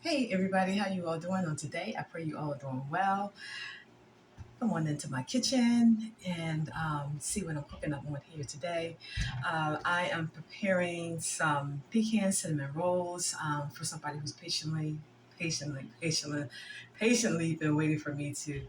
Hey everybody, how you all doing on today? I pray you all are doing well. Come on into my kitchen and see what I'm cooking up on here today. I am preparing some pecan cinnamon rolls for somebody who's patiently been waiting for me to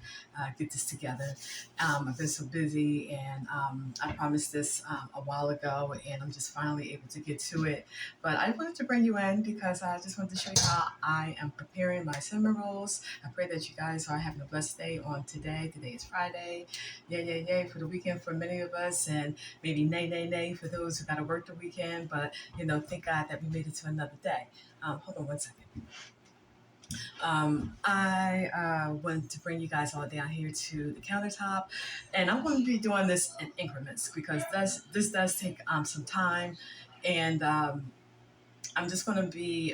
get this together. I've been so busy, and I promised this a while ago, and I'm just finally able to get to it. But I wanted to bring you in because I just wanted to show you how I am preparing my cinnamon rolls. I pray that you guys are having a blessed day on today. Today is Friday. Yay, yay, yay for the weekend for many of us, and maybe nay, nay, nay for those who got to work the weekend. But, thank God that we made it to another day. Hold on one second. I want to bring you guys all down here to the countertop, and I'm going to be doing this in increments because this does take some time, and I'm just going to be,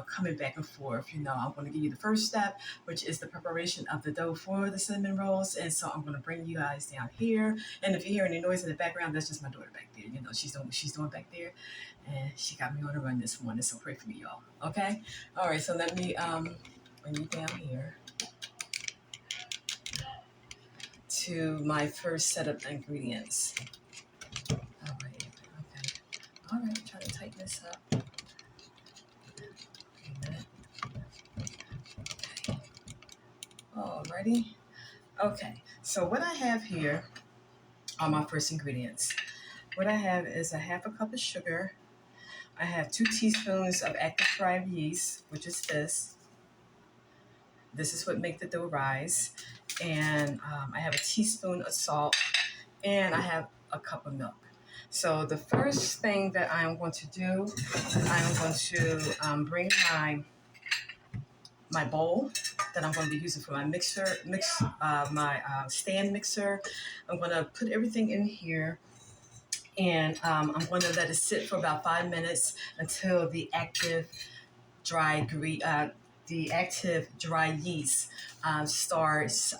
coming back and forth. I'm going to give you the first step, which is the preparation of the dough for the cinnamon rolls. And so I'm going to bring you guys down here. And if you hear any noise in the background, that's just my daughter back there. She's doing what she's doing back there. And she got me on a run this morning. So pray for me, y'all. Okay? All right. So let me bring you down here to my first set of ingredients. All right. Okay. All right. I'm trying to tighten this up. Alrighty. Okay, so what I have here are my first ingredients. What I have is a half a cup of sugar. I have 2 teaspoons of active fried yeast, which is this. This is what makes the dough rise. And I have a teaspoon of salt, and I have a cup of milk. So the first thing that I am going to do, I am going to bring my bowl that I'm going to be using for my my stand mixer. I'm going to put everything in here, and I'm going to let it sit for about 5 minutes until the active dry yeast starts,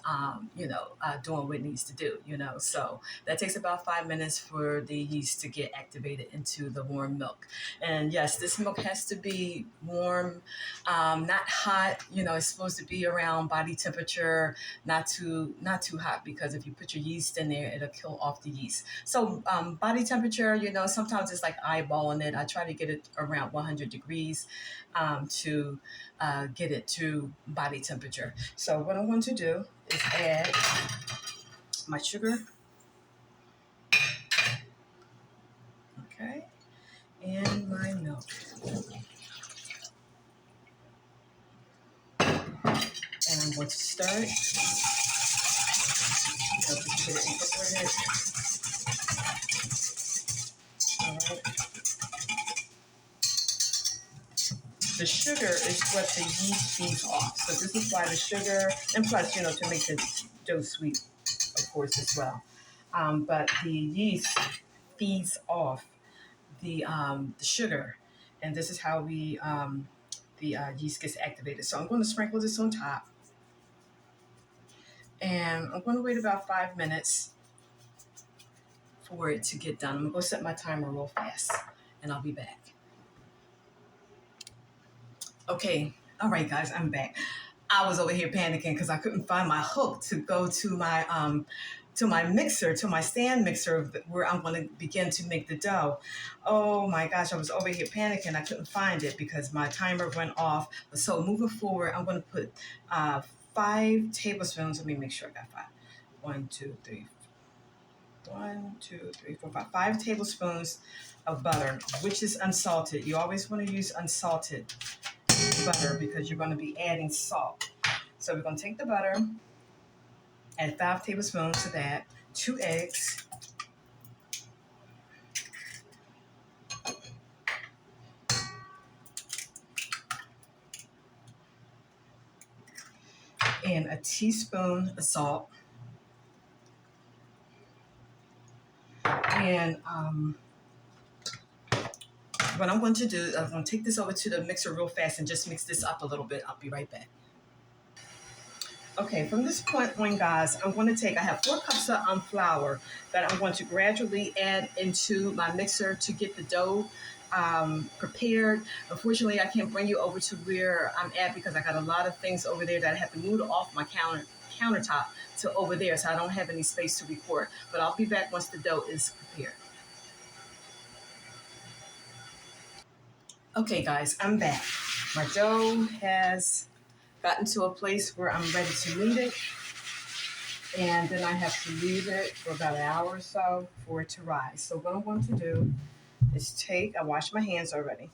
doing what it needs to do, So that takes about 5 minutes for the yeast to get activated into the warm milk. And yes, this milk has to be warm, not hot. It's supposed to be around body temperature, not too hot, because if you put your yeast in there, it'll kill off the yeast. So body temperature, sometimes it's like eyeballing it. I try to get it around 100 degrees to get it to body temperature. So what I'm going to do is add my sugar. Okay. And my milk. And I'm going to stir it. Get it incorporated. All right. The sugar is what the yeast feeds off. So this is why the sugar, and plus, to make the dough sweet, of course, as well. But the yeast feeds off the sugar, and this is how the yeast gets activated. So I'm going to sprinkle this on top, and I'm going to wait about 5 minutes for it to get done. I'm going to go set my timer real fast, and I'll be back. Okay, all right, guys, I'm back. I was over here panicking because I couldn't find my hook to go to my mixer, to my stand mixer where I'm going to begin to make the dough. Oh my gosh, I was over here panicking. I couldn't find it because my timer went off. So moving forward, I'm going to put 5 tablespoons. Let me make sure I got 5. 1, 2, 3. 1, 2, 3, 4, 5. 5 tablespoons of butter, which is unsalted. You always want to use unsalted butter because you're going to be adding salt. So we're going to take the butter, add 5 tablespoons to that, 2 eggs, and a teaspoon of salt. And what I'm going to do, I'm going to take this over to the mixer real fast and just mix this up a little bit. I'll be right back. Okay, from this point on, guys, I have 4 cups of flour that I'm going to gradually add into my mixer to get the dough prepared. Unfortunately, I can't bring you over to where I'm at because I got a lot of things over there that I have to move off my countertop to over there, so I don't have any space to record. But I'll be back once the dough is prepared. Okay, guys, I'm back. My dough has gotten to a place where I'm ready to knead it, and then I have to leave it for about an hour or so for it to rise. So what I'm going to do is I washed my hands already.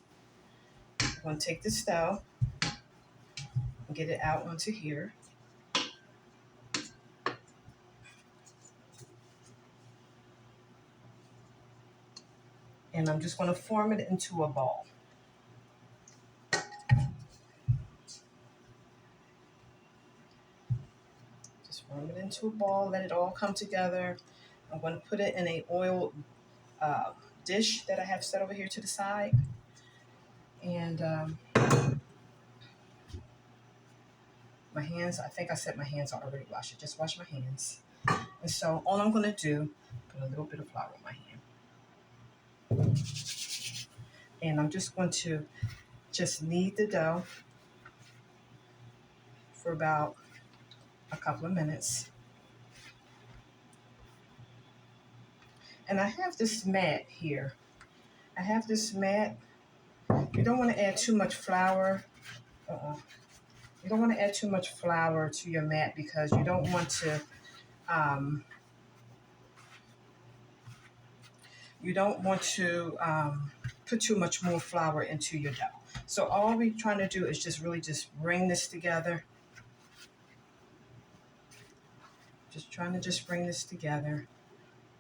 I'm going to take this dough and get it out onto here. And I'm just going to form it into a ball. Just form it into a ball, let it all come together. I'm going to put it in a oil uh, dish that I have set over here to the side. And my hands, I think I said my hands are already washed. I just washed my hands. And so all I'm going to do, put a little bit of flour on my hand. And I'm just going to just knead the dough for about a couple of minutes. And I have this mat here. I have this mat. You don't want to add too much flour. You don't want to add too much flour to your mat because you don't want to put too much more flour into your dough. So all we're trying to do is just really just bring this together. Just trying to just bring this together.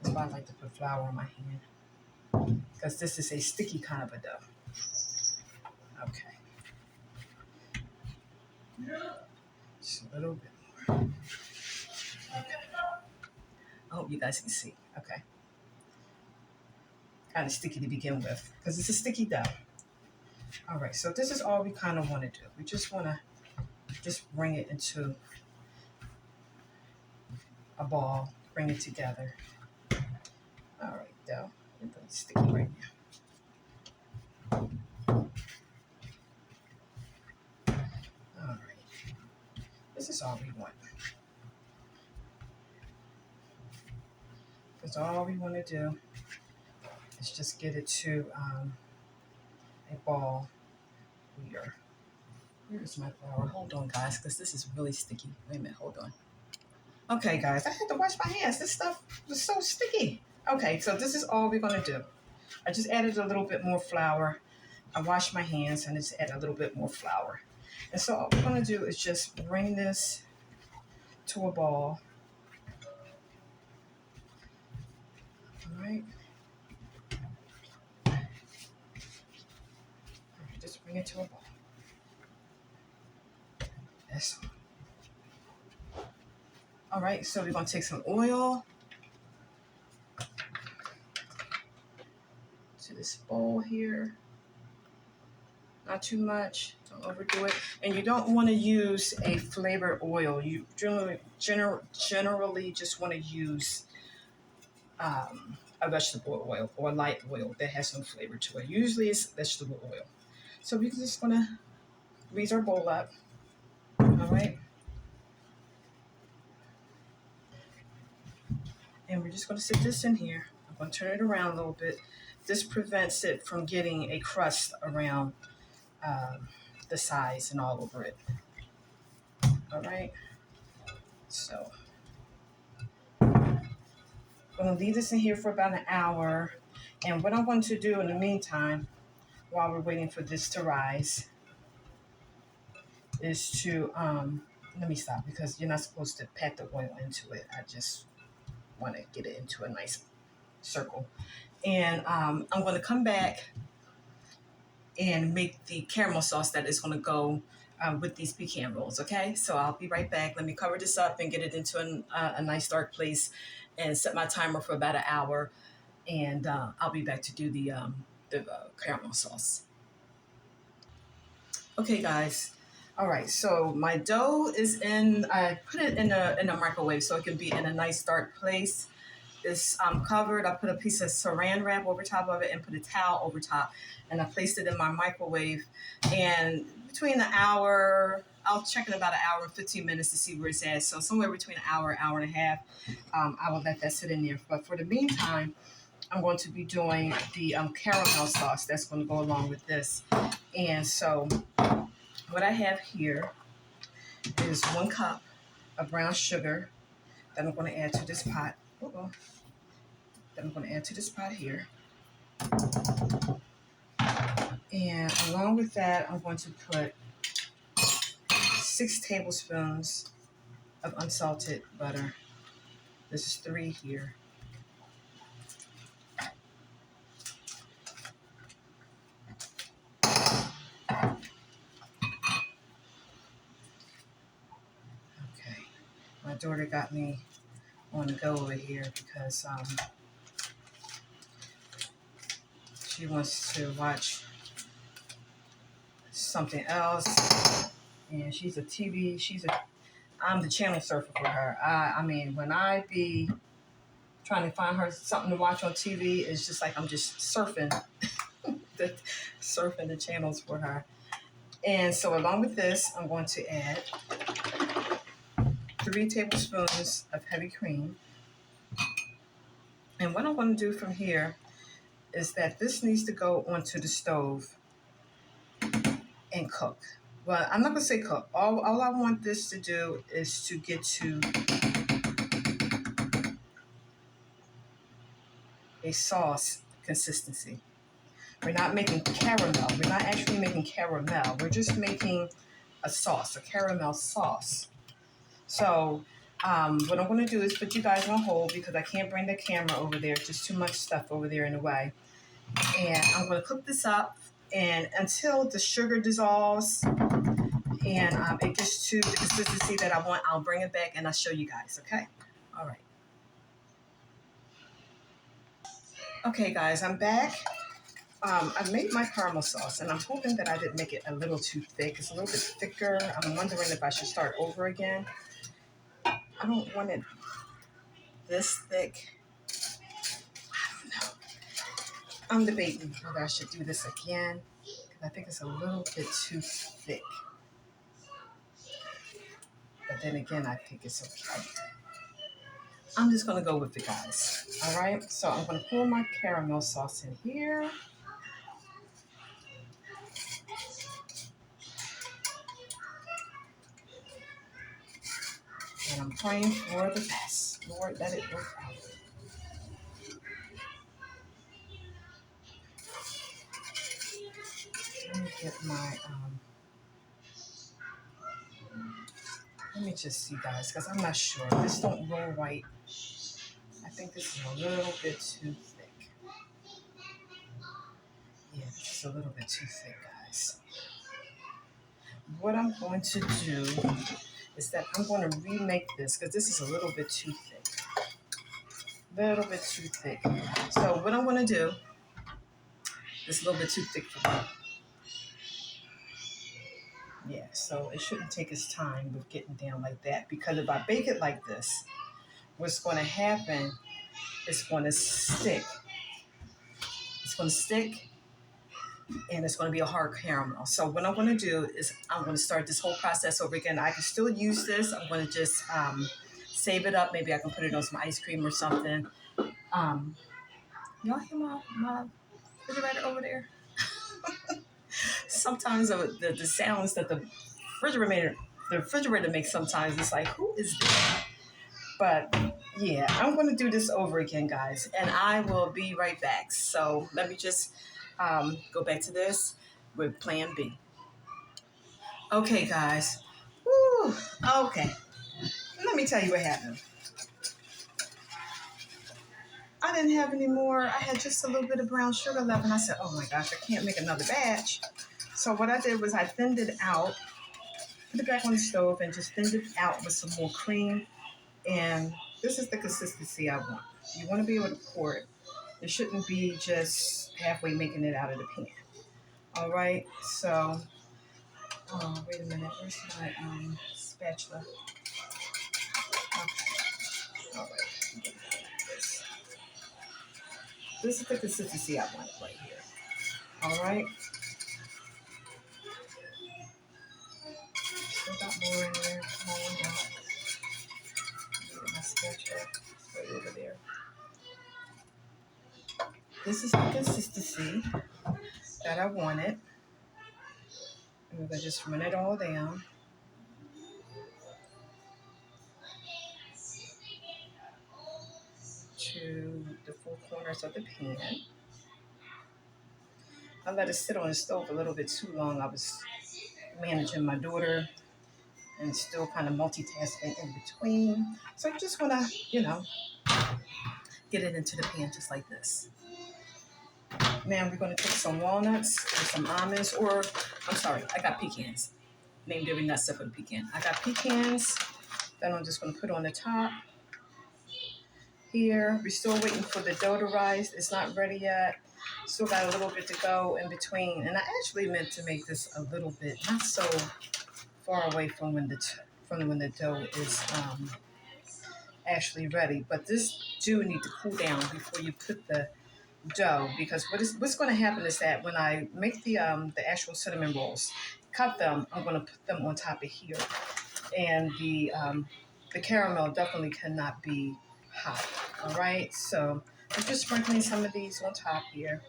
That's why I like to put flour on my hand, because this is a sticky kind of a dough. Okay. Just a little bit more. Okay. I hope you guys can see. Okay. Kind of sticky to begin with because it's a sticky dough. All right, so this is all we kind of want to do. We just want to just bring it into a ball, bring it together. All right, dough. It's really sticky right now. All right. This is all we want. Because all we want to do is just get it to a ball here. Here's my flour. Hold on, guys, because this is really sticky. Wait a minute. Hold on. Okay, guys, I had to wash my hands. This stuff was so sticky. Okay, so this is all we're going to do. I just added a little bit more flour. I washed my hands and just add a little bit more flour. And so all we're going to do is just bring this to a ball. All right. Just bring it to a ball. That's all right. So we're going to take some oil to this bowl here. Not too much. Don't overdo it. And you don't want to use a flavored oil. You generally just want to use a vegetable oil or light oil that has some flavor to it. Usually it's vegetable oil. So we're just going to grease our bowl up. All right. And we're just going to sit this in here. I'm going to turn it around a little bit. This prevents it from getting a crust around the sides and all over it. All right. So I'm going to leave this in here for about an hour. And what I'm going to do in the meantime, while we're waiting for this to rise, is to, let me stop because you're not supposed to pat the oil into it. I just want to get it into a nice circle. And I'm going to come back and make the caramel sauce that is going to go with these pecan rolls, okay? So I'll be right back. Let me cover this up and get it into a nice dark place and set my timer for about an hour. And I'll be back to do the caramel sauce. Okay, guys. All right, so my dough is I put it in a microwave so it can be in a nice dark place. is covered. I put a piece of saran wrap over top of it and put a towel over top. And I placed it in my microwave. And between an hour, I'll check in about an hour and 15 minutes to see where it's at. So somewhere between an hour, hour and a half, I will let that sit in there. But for the meantime, I'm going to be doing the caramel sauce that's going to go along with this. And so what I have here is 1 cup of brown sugar that I'm going to add to this pot. That I'm going to add to this pot here. And along with that, I'm going to put 6 tablespoons of unsalted butter. This is 3 here. Okay. My daughter got me on the go over here because she wants to watch something else. And I'm the channel surfer for her. I mean, when I be trying to find her something to watch on TV, it's just like I'm just surfing the channels for her. And so along with this, I'm going to add 3 tablespoons of heavy cream. And what I'm going to do from here is that this needs to go onto the stove and cook. Well, I'm not going to say cook. All I want this to do is to get to a sauce consistency. We're not making caramel. We're not actually making caramel. We're just making a sauce, a caramel sauce. So what I'm going to do is put you guys on hold because I can't bring the camera over there. Just too much stuff over there in the way. And I'm going to cook this up and until the sugar dissolves and it gets to the consistency that I want, I'll bring it back and I'll show you guys, okay? All right. Okay, guys, I'm back. I made my caramel sauce, and I'm hoping that I didn't make it a little too thick. It's a little bit thicker. I'm wondering if I should start over again. I don't want it this thick. I don't know. I'm debating whether I should do this again, because I think it's a little bit too thick. But then again, I think it's okay. I'm just going to go with it, guys. All right? So I'm going to pour my caramel sauce in here. And I'm praying for the best. Lord, let it work out. Let me get my, let me just see, guys, because I'm not sure. This don't roll right. I think this is a little bit too thick. Yeah, this is a little bit too thick, guys. What I'm going to do is that I'm going to remake this because this is a little bit too thick. Little bit too thick. So what I'm going to do is a little bit too thick for me. Yeah, so it shouldn't take its time with getting down like that because if I bake it like this, what's going to happen is going to stick. It's going to stick and it's going to be a hard caramel. So what I'm going to do is I'm going to start this whole process over again. I can still use this. I'm going to just save it up. Maybe I can put it on some ice cream or something. Y'all hear my refrigerator over there? Sometimes the sounds that the refrigerator makes sometimes, it's like, who is that? But yeah, I'm going to do this over again, guys, and I will be right back. So let me just go back to this with plan B. Okay, guys. Woo. Okay. Let me tell you what happened. I didn't have any more. I had just a little bit of brown sugar left, and I said, oh my gosh, I can't make another batch. So what I did was I thinned it out, put it back on the stove, and just thinned it out with some more cream. And this is the consistency I want. You want to be able to pour it. It shouldn't be just halfway making it out of the pan. All right, so, wait a minute, where's my spatula? Okay, all right. This is the consistency I want right here. All right. Still got more in there. Come on out. Get my spatula. It's right over there. This is the consistency that I wanted. I'm going to just run it all down. To the four corners of the pan. I let it sit on the stove a little bit too long. I was managing my daughter and still kind of multitasking in between. So you just want to, get it into the pan just like this. Now we're going to take some walnuts and some almonds, or I'm sorry, I got pecans. Named every nut except for the pecan. I got pecans that I'm just going to put on the top. Here, we're still waiting for the dough to rise. It's not ready yet. Still got a little bit to go in between. And I actually meant to make this a little bit, not so far away from when the dough is actually ready. But this do need to cool down before you put the dough, because what's going to happen is that when I make the actual cinnamon rolls, cut them, I'm going to put them on top of here, and the caramel definitely cannot be hot. All right, so I'm just sprinkling some of these on top here.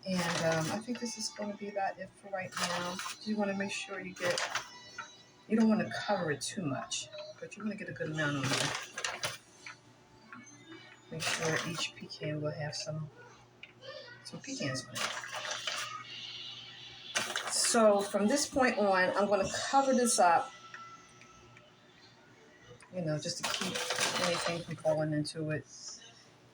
And I think this is going to be about it for right now. You want to make sure you don't want to cover it too much, but you want to get a good amount on there. Make sure each pecan will have some pecans on it. So from this point on, I'm going to cover this up, just to keep anything from falling into it.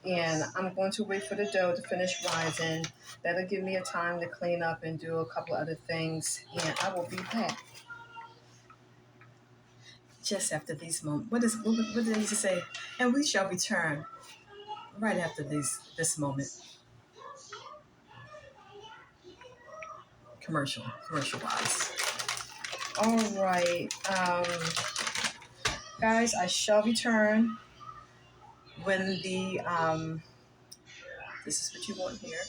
And I'm going to wait for the dough to finish rising. That'll give me a time to clean up and do a couple other things. And I will be back just after these moments. What did they used to say? And we shall return right after this moment. Commercial wise. All right. Guys, I shall return when the this is what you want here,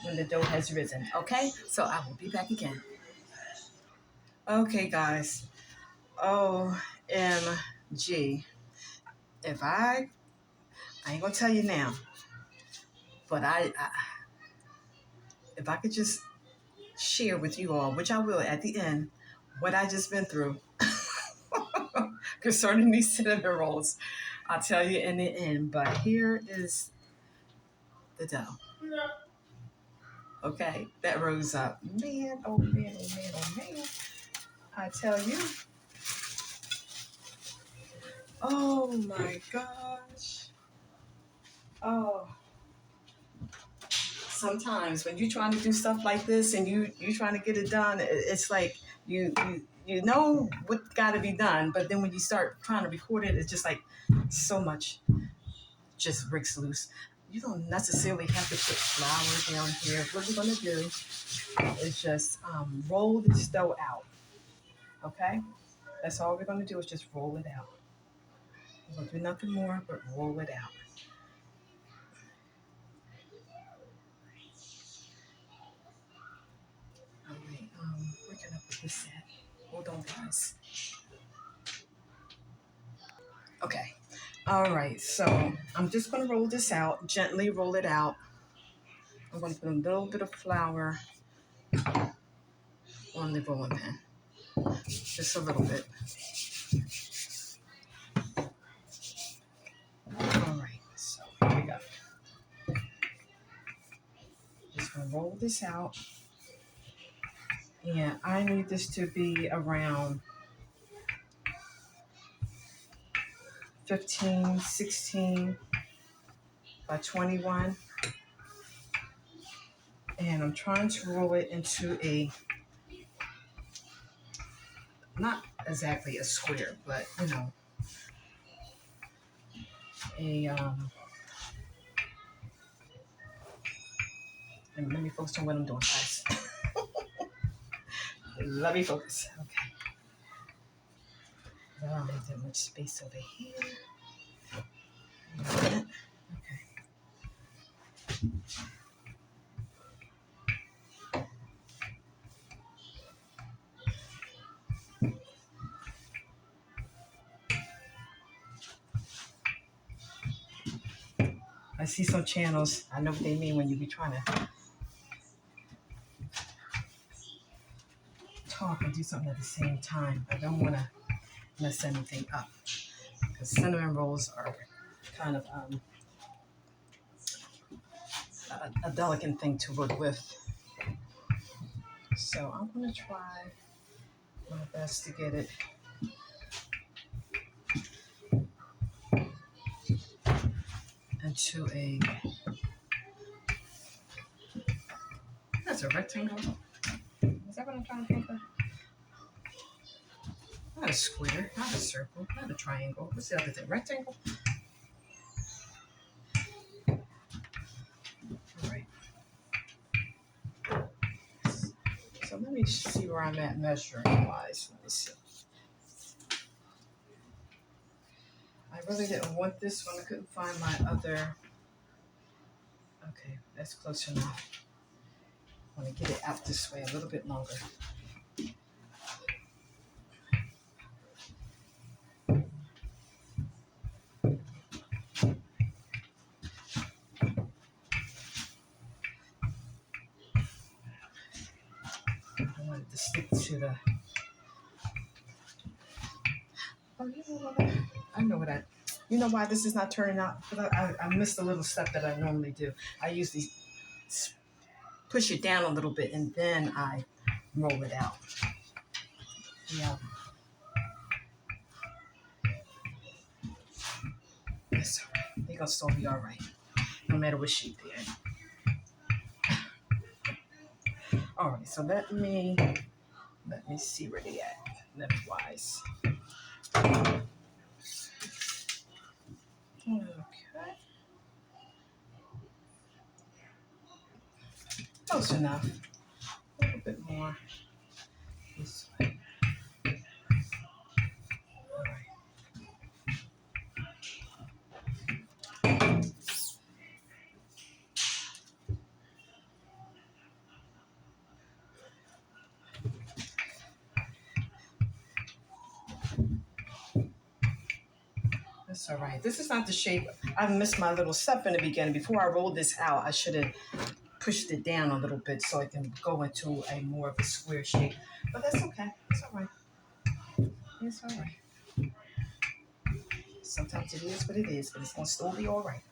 when the dough has risen. Okay, so I will be back again. Okay, guys. OMG. If I ain't gonna tell you now, but if I could just share with you all, which I will at the end, what I just been through concerning these cinnamon rolls. I'll tell you in the end, but here is the dough. Okay, that rose up. Man, oh man, oh man, oh man. I tell you. Oh my gosh. Oh. Sometimes when you're trying to do stuff like this and you're trying to get it done, it's like you know what got to be done, but then when you start trying to record it, it's just like so much just breaks loose. You don't necessarily have to put flour down here. What we're going to do is just roll this dough out. Okay? That's all we're going to do is just roll it out. We're going to do nothing more but roll it out. All right. Where can I put this at? Hold on, guys. Okay. All right. So I'm just going to roll this out. Gently roll it out. I'm going to put a little bit of flour on the rolling pin. Just a little bit. All right. So here we go. Just going to roll this out. And I need this to be around 15, 16 by 21. And I'm trying to roll it into not exactly a square, but let me focus on what I'm doing, guys. Let me focus. Okay. I don't have that much space over here. Okay. I see some channels. I know what they mean when you be trying to talk and do something at the same time. I don't want to mess anything up because cinnamon rolls are kind of a delicate thing to work with. So I'm going to try my best to get it into a, that's a rectangle. Is that what I'm trying to think of? Not a square, not a circle, not a triangle. What's the other thing? Rectangle? All right. So let me see where I'm at measuring wise. Let me see. I really didn't want this one. I couldn't find my other. Okay, that's close enough. I want to get it out this way a little bit longer. I wanted to stick to the. Oh, you know what? I know what I. You know why this is not turning out? Because I missed a little step that I normally do. I usually push it down a little bit and then I roll it out. Yeah. That's all right. They're gonna still be all right, no matter what shape they're in. All right. So let me see where they at lengthwise. Okay. Close enough. A little bit more this way. All right. That's all right. This is not the shape. I missed my little step in the beginning. Before I rolled this out, I should have pushed it down a little bit so it can go into a more of a square shape. But that's okay. It's all right. It's all right. Sometimes it is what it is, but it's gonna still be all right.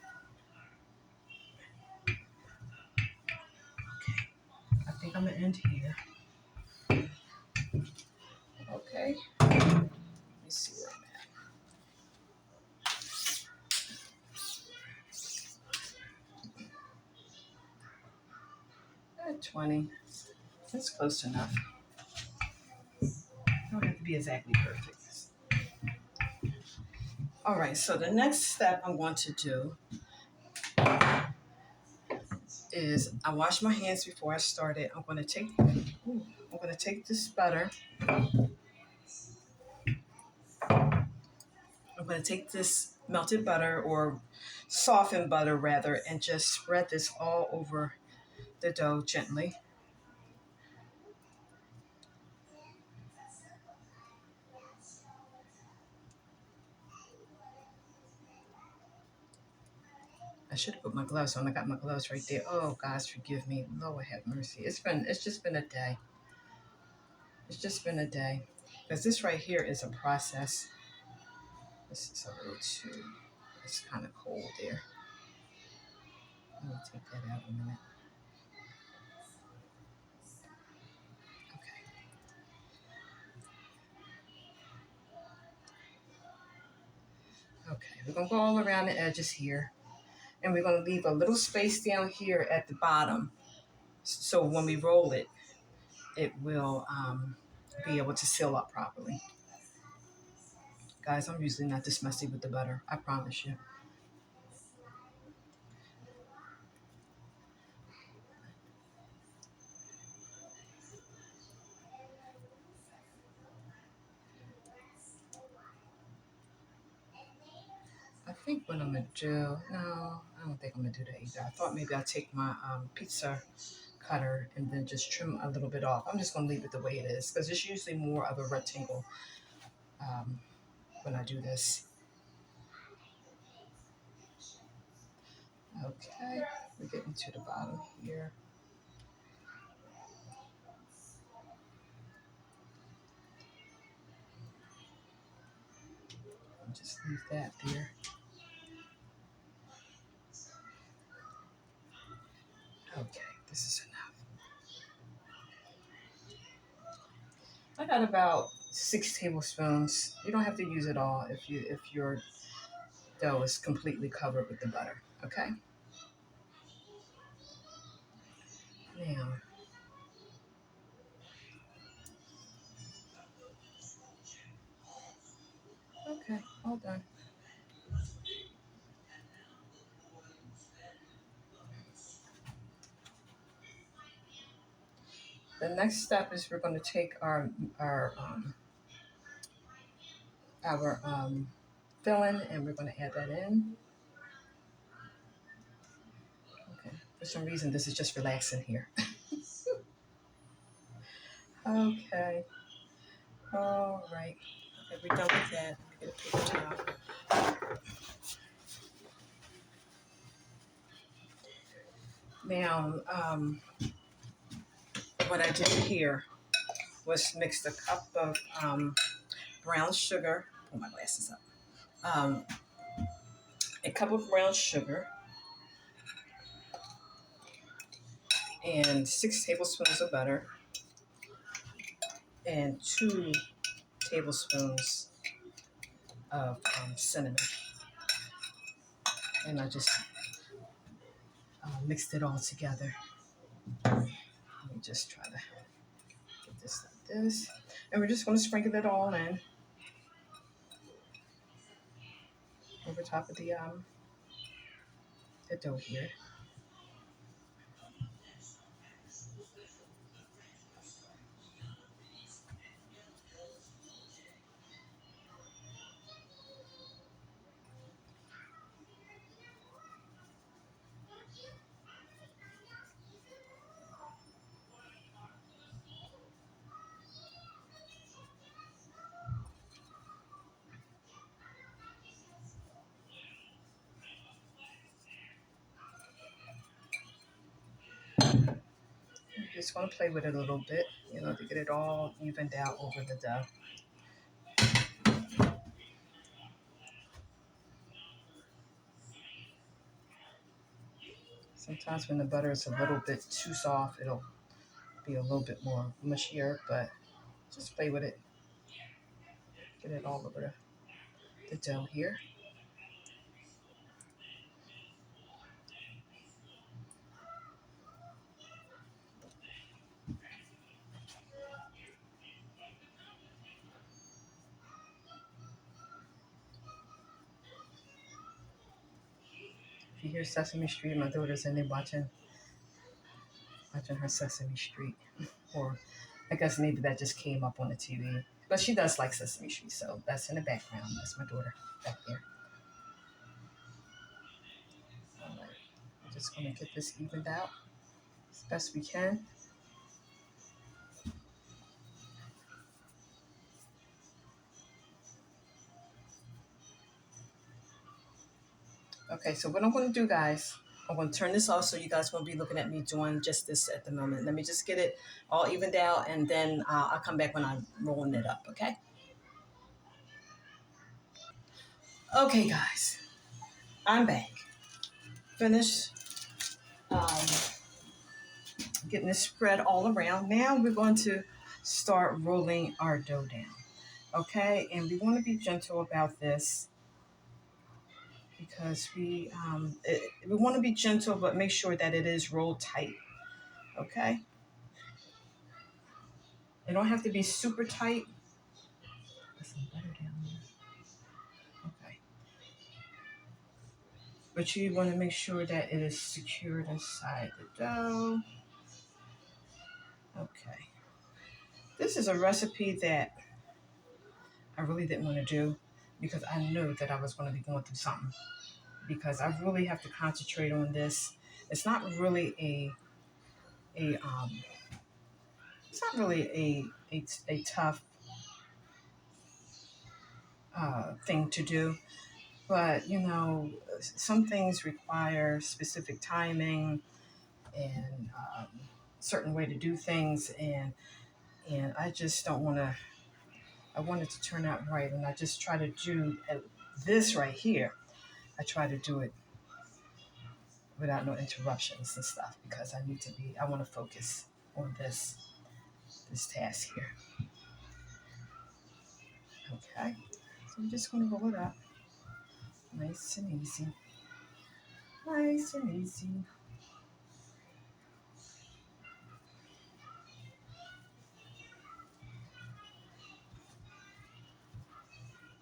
I think I'm gonna end here. Okay. Let me see where I'm at. 20. That's close enough. Don't have to be exactly perfect. All right, so the next step I'm going to do is I wash my hands before I start it. I'm going to take this butter. I'm going to take this melted butter or softened butter rather and just spread this all over the dough gently. I should have put my gloves on. I got my gloves right there. Oh, guys, forgive me. Lord have mercy. It's just been a day. It's just been a day. Because this right here is a process. This is a little too, it's kind of cold there. Let me take that out a minute. Okay. Okay, we're gonna go all around the edges here. And we're gonna leave a little space down here at the bottom. So when we roll it, it will be able to seal up properly. Guys, I'm usually not this messy with the butter. I promise you. think what I'm gonna do, no, I don't think I'm gonna do that either. I thought maybe I'd take my pizza cutter and then just trim a little bit off. I'm just gonna leave it the way it is because it's usually more of a rectangle um, when I do this. Okay, we're getting to the bottom here. I'll just leave that there. Okay, this is enough. I got about 6 tablespoons. You don't have to use it all if your dough is completely covered with the butter. Okay. Now, okay, all done. The next step is we're going to take our filling and we're going to add that in. Okay. For some reason, this is just relaxing here. Okay. All right. Okay, we're done with that. Let me get a paper towel. Now, what I did here was mixed a cup of brown sugar. Pull my glasses up. Um, a cup of brown sugar and 6 tablespoons of butter and 2 tablespoons of cinnamon. And I just mixed it all together. Let me just try to get this like this. And we're just going to sprinkle it all in over top of the dough here. I'm just going to play with it a little bit, to get it all evened out over the dough. Sometimes when the butter is a little bit too soft, it'll be a little bit more mushier, but just play with it. Get it all over the dough here. If you hear Sesame Street, my daughter's in there watching her Sesame Street. Or I guess maybe that just came up on the TV. But she does like Sesame Street, so that's in the background. That's my daughter back there. All right. I'm just going to get this evened out as best we can. Okay, so what I'm going to do, guys, I'm going to turn this off so you guys won't be looking at me doing just this at the moment. Let me just get it all evened out, and then I'll come back when I'm rolling it up, okay? Okay, guys, I'm back. Finished um, getting this spread all around. Now we're going to start rolling our dough down, okay? And we want to be gentle about this because we want to be gentle, but make sure that it is rolled tight, okay? It don't have to be super tight. Put some butter down there. Okay. But you want to make sure that it is secured inside the dough. Okay. This is a recipe that I really didn't want to do, because I knew that I was going to be going through something. Because I really have to concentrate on this. It's not really a it's not really a tough thing to do, but some things require specific timing and certain way to do things, and I just don't want to. I want it to turn out right, and I just try to do this right here. I try to do it without no interruptions and stuff because I need to be. I want to focus on this task here. Okay, so I'm just going to roll it up, nice and easy, nice and easy,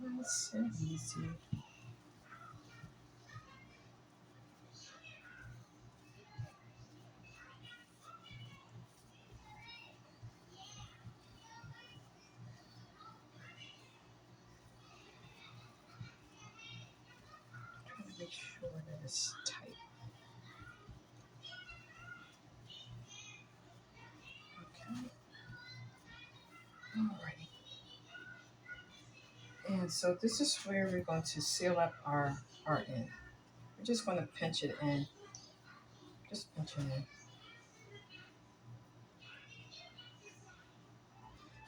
nice and easy. Trying to make sure that it's tight. Okay, alrighty. And so this is where we're going to seal up our end. We're just going to pinch it in. Just pinch it in.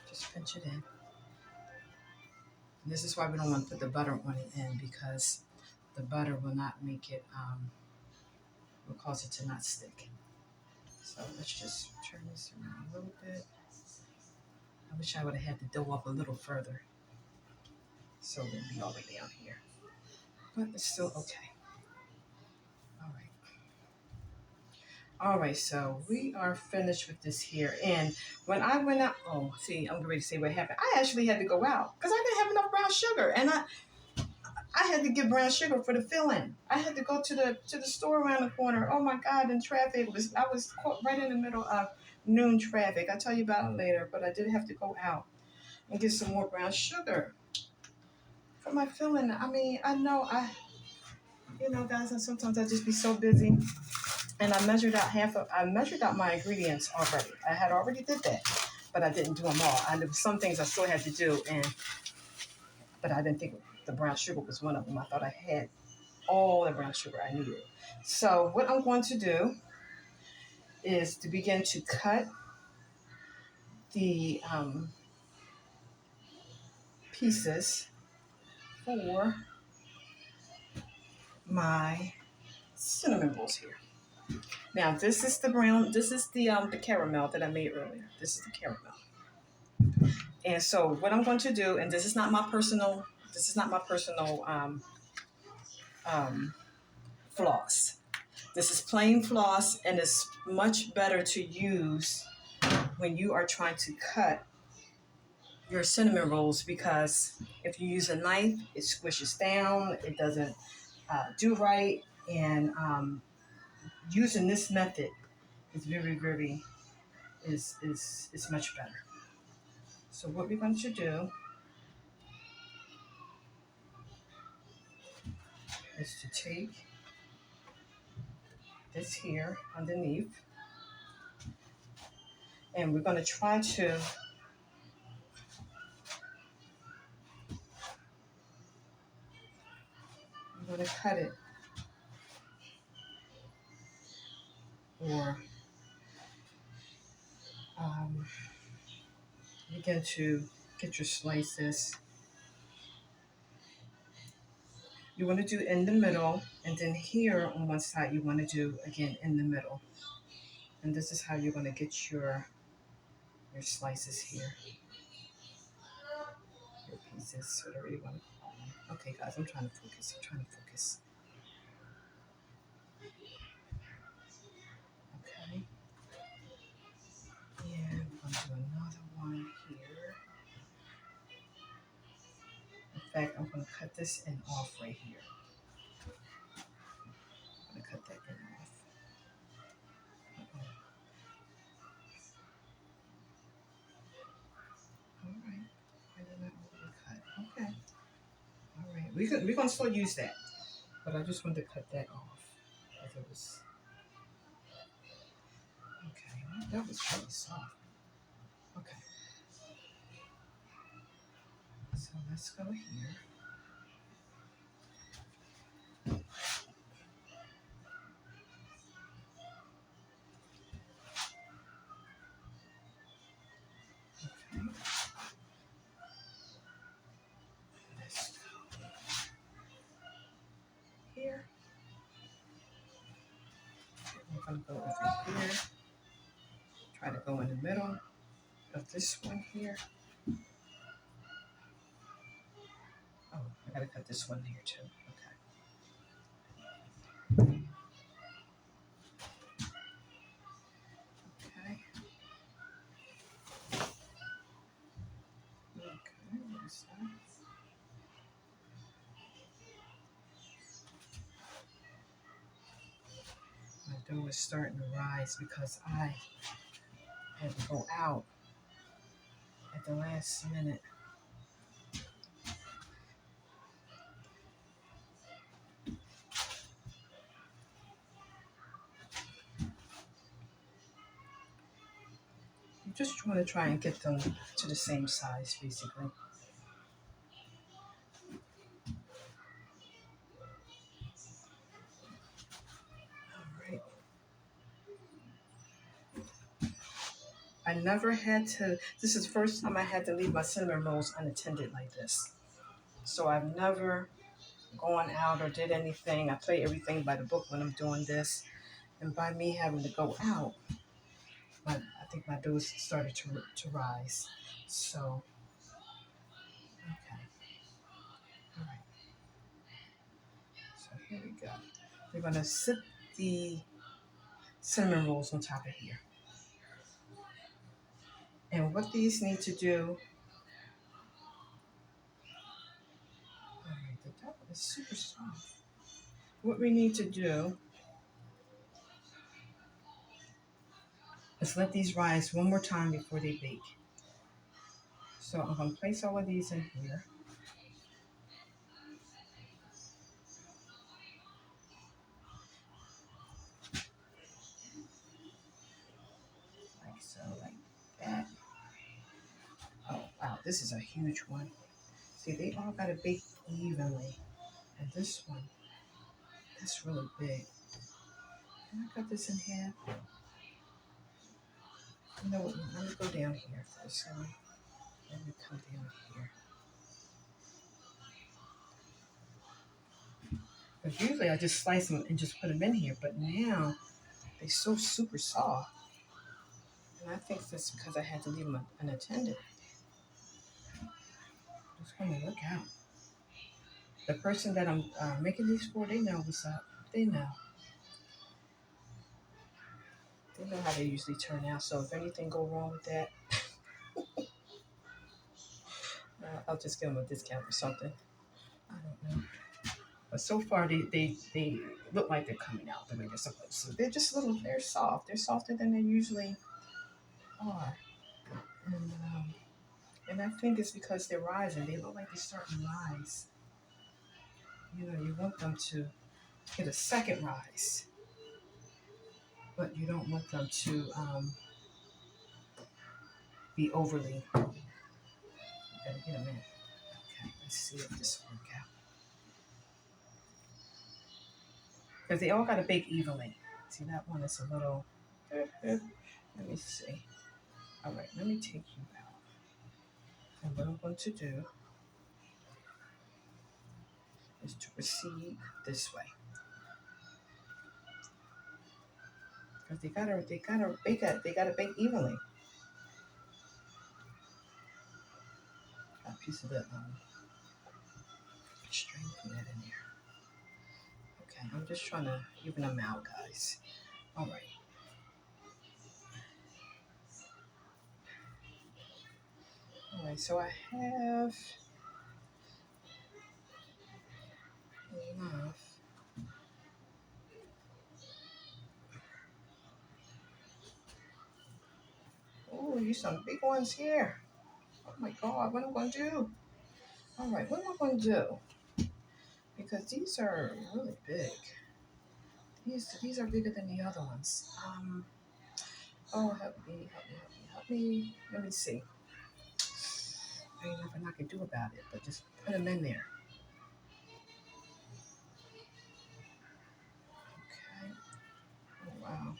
Just pinch it in. And this is why we don't want to put the butter on it in because the butter will not make it, will cause it to not stick. So let's just turn this around a little bit. I wish I would have had the dough up a little further so it would be all the way down here. But it's still okay. All right. All right, so we are finished with this here. And when I went out, oh, see, I'm ready to say what happened. I actually had to go out because I didn't have enough brown sugar. And I had to get brown sugar for the filling. I had to go to the store around the corner. Oh my God, in traffic I was caught right in the middle of noon traffic. I'll tell you about it later, but I did have to go out and get some more brown sugar for my filling. I mean, I know guys, and sometimes I just be so busy. And I measured out my ingredients already. I had already did that, but I didn't do them all. And there were some things I still had to do, but I didn't think the brown sugar was one of them. I thought I had all the brown sugar I needed. So what I'm going to do is to begin to cut the pieces for my cinnamon rolls here. Now this is the caramel that I made earlier. This is the caramel. And so what I'm going to do, and this is not my personal um, floss. This is plain floss, and it's much better to use when you are trying to cut your cinnamon rolls because if you use a knife, it squishes down, it doesn't do right, and using this method is very is much better. So what we're going to do is to take this here underneath, and we're going to try to cut it or um, begin to get your slices. You want to do in the middle, and then here on one side you want to do again in the middle. And this is how you're going to get your slices here, your pieces, whatever you want to call them. Okay, guys, I'm trying to focus. I'm trying to focus. Okay, and I'm going to do another one here. In fact, I'm going to cut this in off right here. I'm going to cut that in off. All right. Why did I overcut? Okay. All we're gonna still use that, but I just wanted to cut that off because it was okay. That was really soft. Okay, so let's go here. Okay, let's go here. We're gonna go over here. Try to go in the middle of this one here. Oh, I gotta cut this one here too. Okay. Okay. Where's that? My dough is starting to rise because I had to go out at the last minute. I'm just want to try and get them to the same size, basically. All right. I never had to, this is the first time I had to leave my cinnamon rolls unattended like this. So I've never gone out or did anything. I play everything by the book when I'm doing this. And by me having to go out, I think my dough started to rise. So, okay. All right. So here we go. We're going to sit the cinnamon rolls on top of here. And what these need to do, all right, the dough is super soft. What we need to do is let these rise one more time before they bake. So I'm going to place all of these in here. Like so, like that. Oh, wow, this is a huge one. See, they all got to bake evenly. And this one, that's really big. Can I cut this in half? No, let me go down here first. Let me come down here. Because usually I just slice them and just put them in here, but now they're so super soft. And I think that's because I had to leave them unattended. Just gonna look out. The person that I'm making these for, they know what's up. They know. They know how they usually turn out. So if anything go wrong with that, I'll just give them a discount or something. I don't know. But so far, they look like they're coming out the way they're supposed to. They're just little, they're soft. They're softer than they usually are. And I think it's because they're rising. They look like they're starting to rise. You know, you want them to get a second rise, but you don't want them to be overly. You gotta get them in. Okay, let's see if this will work out. Because they all gotta bake evenly. See, that one is a little. Let me see. All right, let me take you out. And what I'm going to do is to proceed this way. Because they gotta bake evenly. Got a piece of the string, put that in there. Okay, I'm just trying to even them out, guys. All right. All right, so I have enough. Oh, you some big ones here. Oh my God, what am I going to do? All right, what am I going to do? because these are really big. These are bigger than the other ones. Oh, help me. Let me see. I ain't nothing I can do about it, but just put them in there. Okay. Oh, wow.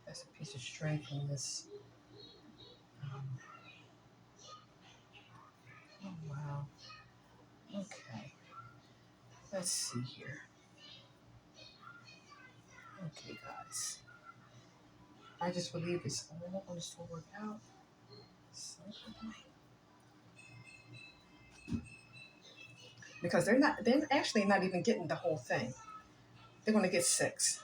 That's a piece of string from this. Um, oh, wow. Okay. Let's see here. Okay, guys. I just believe it's all going to still work out. So, because they're actually not even getting the whole thing. They're going to get 6.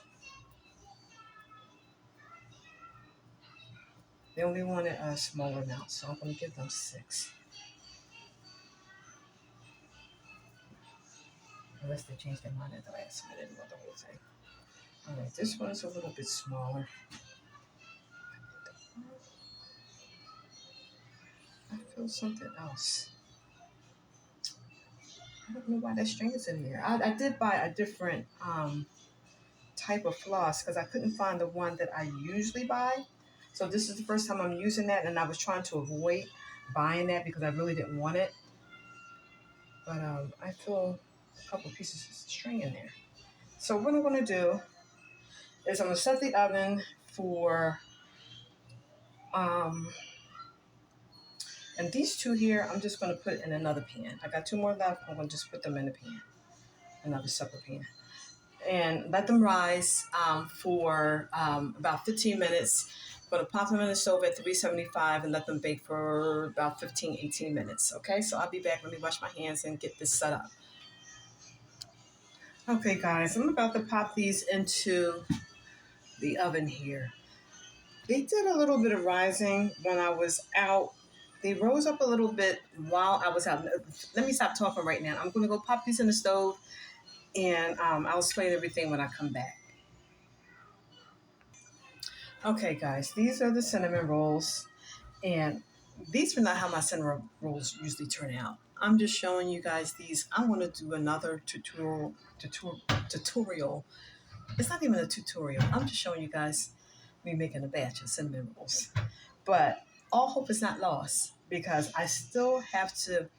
They only wanted a smaller amount, so I'm going to give them 6. Unless they change their mind at the last minute and want the whole thing. All right, this one is a little bit smaller. I feel something else. I don't know why that string is in there. I did buy a different type of floss because I couldn't find the one that I usually buy. So this is the first time I'm using that, and I was trying to avoid buying that because I really didn't want it. But I feel a couple pieces of string in there. So what I'm going to do is I'm going to set the oven for, and these 2 here, I'm just going to put in another pan. I got 2 more left. I'm going to just put them in the pan, another separate pan. And let them rise for about 15 minutes. I'm going to pop them in the stove at 375 and let them bake for about 15, 18 minutes. Okay, so I'll be back. Let me wash my hands and get this set up. Okay, guys, I'm about to pop these into the oven here. They did a little bit of rising when I was out. They rose up a little bit while I was out. Let me stop talking right now. I'm going to go pop these in the stove, and I'll explain everything when I come back. Okay, guys, these are the cinnamon rolls, and these are not how my cinnamon rolls usually turn out. I'm just showing you guys these. I'm going to do another tutorial. It's not even a tutorial. I'm just showing you guys me making a batch of cinnamon rolls. But all hope is not lost because I still have to,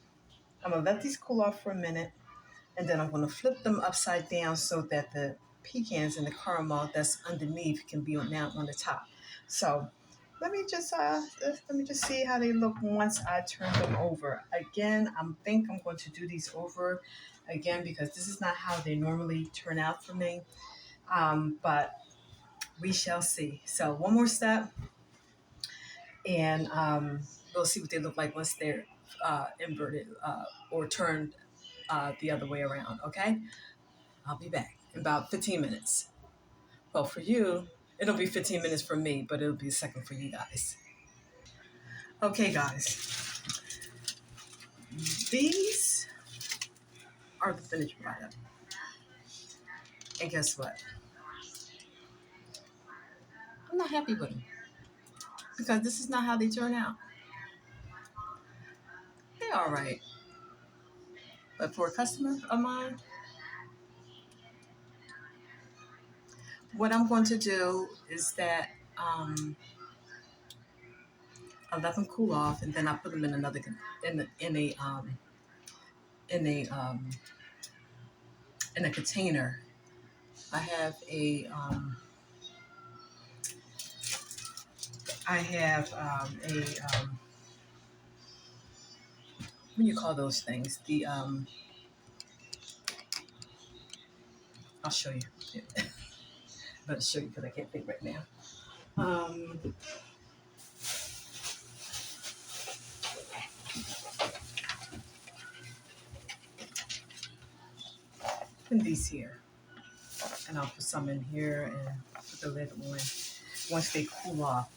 I'm going to let these cool off for a minute, and then I'm going to flip them upside down so that the pecans and the caramel that's underneath can be now on the top. So let me just see how they look once I turn them over. Again, I think I'm going to do these over again because this is not how they normally turn out for me. But we shall see. So one more step, and we'll see what they look like once they're inverted or turned the other way around. Okay, I'll be back in about 15 minutes. Well, for you, it'll be 15 minutes for me, but it'll be a second for you guys. Okay, guys, these are the finished product. And guess what? I'm not happy with them because this is not how they turn out. They're all right. But for a customer of mine, what I'm going to do is that I let them cool off, and then I put them in another in a in a container. I have a what do you call those things? I'll show you. I'll show you because I can't think right now. Um, in these here, and I'll put some in here and put the lid on once they cool off.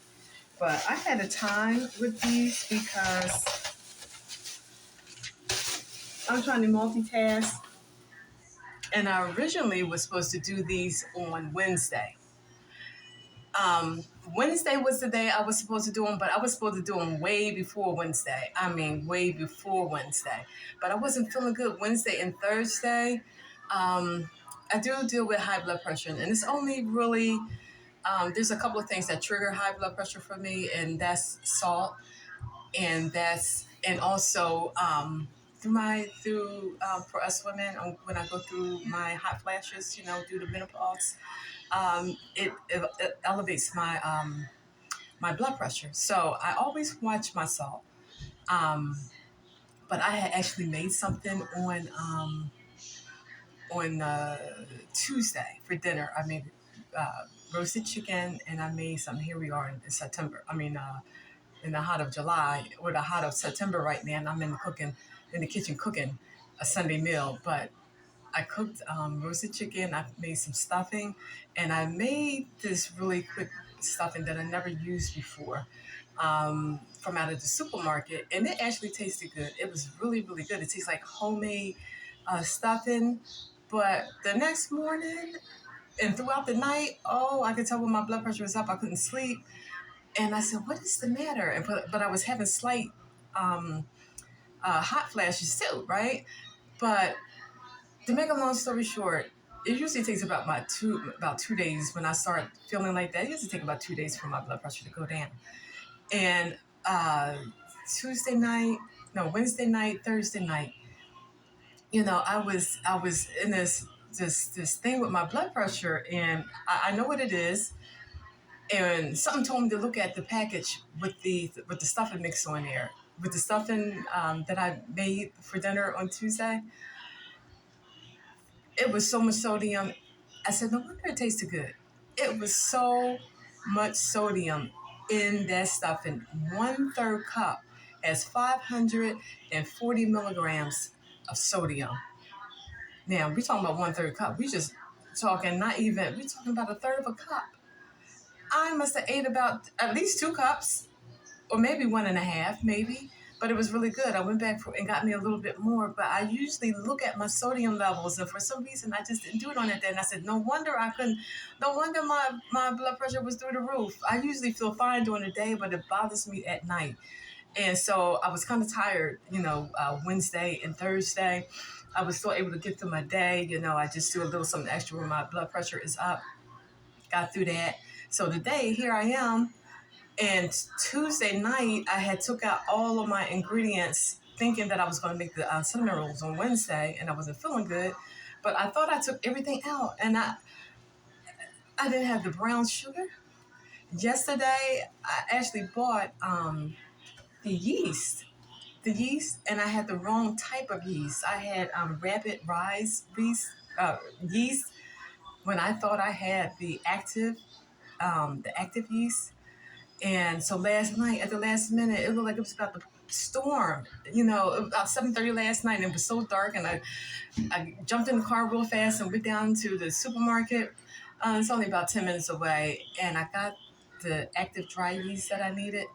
But I had a time with these because I'm trying to multitask, and I originally was supposed to do these on Wednesday. Um, Wednesday was the day I was supposed to do them, but I was supposed to do them way before Wednesday. I mean, way before Wednesday. But I wasn't feeling good Wednesday and Thursday. Um, I do deal with high blood pressure, and it's only really there's a couple of things that trigger high blood pressure for me, and that's salt, and also for us women when I go through my hot flashes, due to menopause, it elevates my blood pressure. So I always watch my salt. Um, but I had actually made something on Tuesday for dinner. I made roasted chicken, and I made some. Here we are in September. I mean, in the hot of July or the hot of September right now, and I'm in the kitchen cooking a Sunday meal. But I cooked roasted chicken. I made some stuffing, and I made this really quick stuffing that I never used before from out of the supermarket, and it actually tasted good. It was really, really good. It tastes like homemade stuffing. But the next morning and throughout the night, oh, I could tell when my blood pressure was up. I couldn't sleep, and I said, "What is the matter?" And but I was having slight um, hot flashes too, right? But to make a long story short, it usually takes about 2 days when I start feeling like that. It usually take about 2 days for my blood pressure to go down. And uh, Tuesday night, no, Wednesday night, Thursday night, I was in this thing with my blood pressure, and I know what it is. And something told me to look at the package with the stuffing mix on there, with the stuffing that I made for dinner on Tuesday. It was so much sodium. I said, no wonder it tasted good. It was so much sodium in that stuffing. 1/3 cup has 540 milligrams of sodium. Now, we're talking about 1/3 cup. We just talking, not even, we're talking about a third of a cup. I must have ate about at least 2 cups, or maybe one and a half, maybe. But it was really good. I went back and got me a little bit more. But I usually look at my sodium levels, and for some reason, I just didn't do it on that day. And I said, no wonder I couldn't. No wonder my blood pressure was through the roof. I usually feel fine during the day, but it bothers me at night. And so I was kind of tired, Wednesday and Thursday. I was still able to get through my day. I just do a little something extra when my blood pressure is up. Got through that. So today, here I am. And Tuesday night, I had took out all of my ingredients, thinking that I was going to make the cinnamon rolls on Wednesday, and I wasn't feeling good. But I thought I took everything out, and I didn't have the brown sugar. Yesterday, I actually bought the yeast, and I had the wrong type of yeast. I had rapid rise yeast when I thought I had the active yeast. And so last night, at the last minute, it looked like it was about to storm. About 7:30 last night, and it was so dark. And I jumped in the car real fast and went down to the supermarket. It's only about 10 minutes away, and I got the active dry yeast that I needed.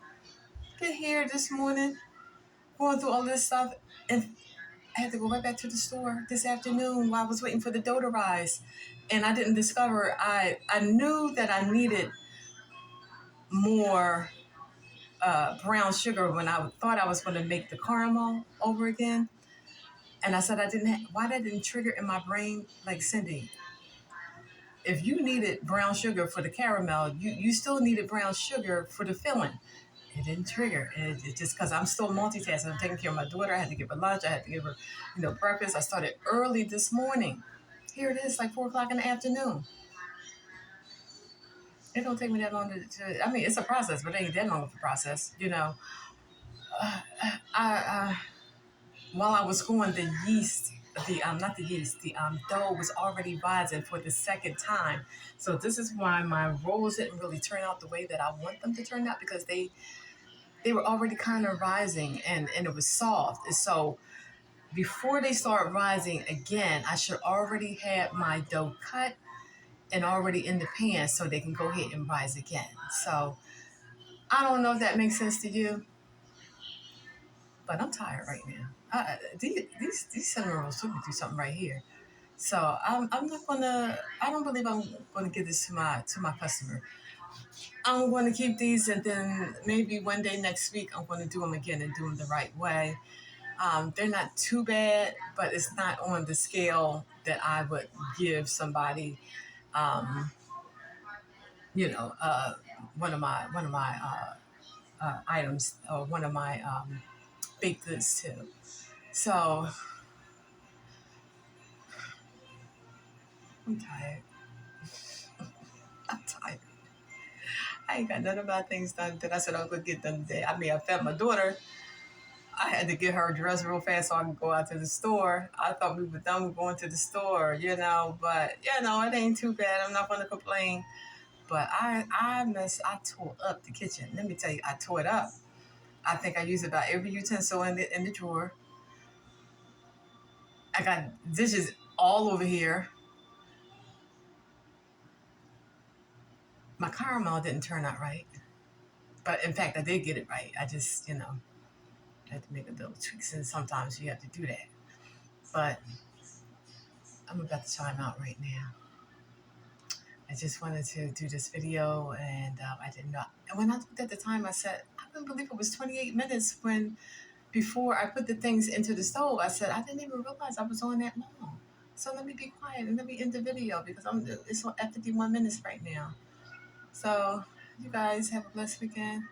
Get here this morning, going through all this stuff, and I had to go right back to the store this afternoon while I was waiting for the dough to rise. And I didn't discover. I knew that I needed more brown sugar when I thought I was going to make the caramel over again. And I said why that didn't trigger in my brain, like, Cindy, if you needed brown sugar for the caramel, you still needed brown sugar for the filling. It didn't trigger. It just because I'm still multitasking. I'm taking care of my daughter. I had to give her lunch. I had to give her, breakfast. I started early this morning. Here it is, like 4 o'clock in the afternoon. It don't take me that long I mean, it's a process, but it ain't that long of a process, I while I was going, the yeast, the not the yeast, the dough was already rising for the second time. So this is why my rolls didn't really turn out the way that I want them to turn out, because they were already kind of rising, and it was soft. And so before they start rising again, I should already have my dough cut and already in the pan so they can go ahead and rise again. So I don't know if that makes sense to you, but I'm tired right now. These cinnamon rolls took me through something right here. So I'm not gonna. I don't believe I'm gonna give this to my customer. I'm going to keep these, and then maybe one day next week I'm going to do them again and do them the right way. They're not too bad, but it's not on the scale that I would give somebody, um, you know, one of my items, or one of my baked goods too. So I'm tired. I'm tired. I ain't got none of my things done that I said I could get done today. I mean, I fed my daughter. I had to get her dressed real fast so I could go out to the store. I thought we were done with going to the store, but it ain't too bad. I'm not gonna complain. But I tore up the kitchen. Let me tell you, I tore it up. I think I used about every utensil in the drawer. I got dishes all over here. My caramel didn't turn out right. But in fact, I did get it right. I just, had to make a little tweaks, and sometimes you have to do that. But I'm about to time out right now. I just wanted to do this video, and I did not. And when I looked at the time, I said, I couldn't believe it was 28 minutes when before I put the things into the stove. I said, I didn't even realize I was on that long. So let me be quiet and let me end the video because it's at 51 minutes right now. So you guys have a blessed weekend.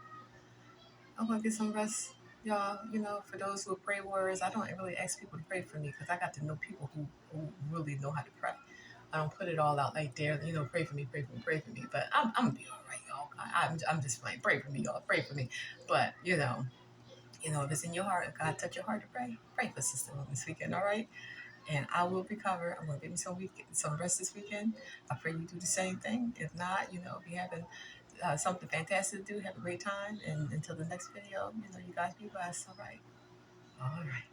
I'm gonna get some rest, y'all. For those who pray warriors, I don't really ask people to pray for me because I got to know people who really know how to pray. I don't put it all out like there, pray for me, pray for me, pray for me. But I'm gonna be all right, y'all. I'm just playing. Pray for me, y'all. Pray for me. But if it's in your heart, if God touch your heart to pray, pray for Sister Lynn this weekend, all right? And I will recover. I'm gonna give me some rest this weekend. I pray you do the same thing. If not, if you having something fantastic to do, have a great time. And until the next video, you guys be blessed. All right. All right.